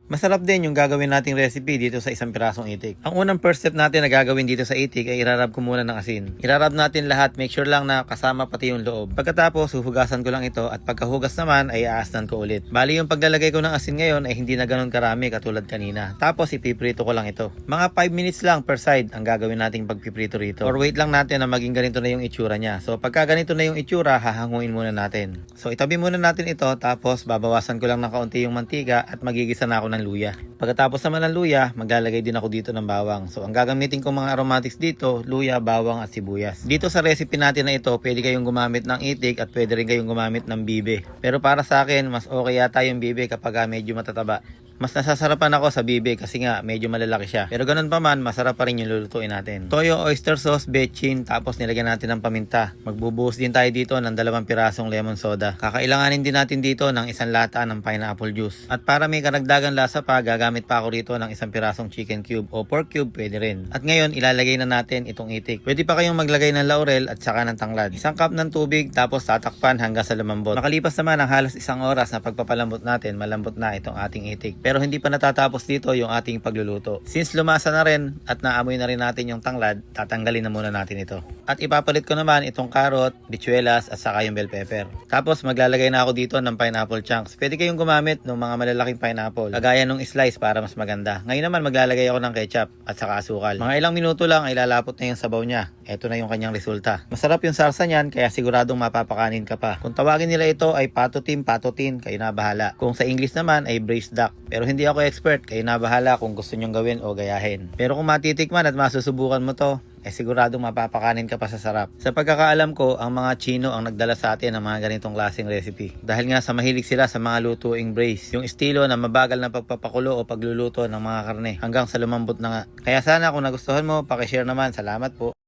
Masarap din yung gagawin nating recipe dito sa isang pirasong itik. Ang unang first step natin na gagawin dito sa itik ay irarab ko muna ng asin. Irarab natin lahat, make sure lang na kasama pati yung loob. Pagkatapos, huhugasan ko lang ito at pagkahugas naman ay aasnan ko ulit. Bali yung paglalagay ko ng asin ngayon ay hindi na ganun karami katulad kanina. Tapos ipiprito ko lang ito. Mga 5 minutes lang per side ang gagawin nating pagpiprito rito. Or wait lang natin na maging ganito na yung itsura niya. So pagka ganito na yung itsura, hahanguin muna natin. So itabi muna natin ito, tapos babawasan ko lang ng kaunti yung mantika at magigisa na ako ng luya. Pagkatapos naman ng luya, maglalagay din ako dito ng bawang. So ang gagamitin kong mga aromatics dito, luya, bawang at sibuyas. Dito sa recipe natin na ito, pwede kayong gumamit ng itik at pwede rin kayong gumamit ng bibe. Pero para sa akin, mas okay yata yung bibe kapag medyo matataba. Mas nasasarapan ako sa bibe kasi nga medyo malalaki siya. Pero ganun pa man, masarap pa rin yung lulutuin natin. Toyo, oyster sauce, bechin, tapos nilagyan natin ng paminta. Magbubuhos din tayo dito ng 2 pirasong lemon soda. Kakailanganin din natin dito ng 1 lata ng pineapple juice. At para may karagdagan lasa pa, gagamit pa ako rito ng 1 pirasong chicken cube o pork cube, pwede rin. At ngayon, ilalagay na natin itong itik. Pwede pa kayong maglagay ng laurel at saka ng tanglad. 1 cup ng tubig, tapos tatakpan hanggang sa lumambot. Makalipas naman ang halos 1 oras na pagpapalambot natin, malambot na itong ating itik. Pero hindi pa natatapos dito yung ating pagluluto. Since lumasa na rin at naamoy na rin natin yung tanglad, tatanggalin na muna natin ito. At ipapalit ko naman itong carrot, bichuelas at saka yung bell pepper. Tapos maglalagay na ako dito ng pineapple chunks. Pwede kayong gumamit ng mga malalaking pineapple, kagaya ng slice para mas maganda. Ngayon naman maglalagay ako ng ketchup at saka asukal. Mga ilang minuto lang ay lalapot na yung sabaw niya. Ito na yung kanyang resulta. Masarap yung sarsa niyan, kaya siguradong mapapakanin ka pa. Kung tawagin nila ito ay patotin, kayo na bahala. Kung sa English naman ay braised duck. Pero hindi ako expert, kayo na bahala kung gusto nyong gawin o gayahin. Pero kung matitikman at masusubukan mo to, siguradong mapapakanin ka pa sa sarap. Sa pagkakaalam ko, ang mga Chino ang nagdala sa atin ng mga ganitong klaseng recipe. Dahil nga sa mahilig sila sa mga lutuing braise. Yung estilo na mabagal na pagpapakulo o pagluluto ng mga karne hanggang sa lumambot na nga. Kaya sana kung nagustuhan mo, pakishare naman. Salamat po.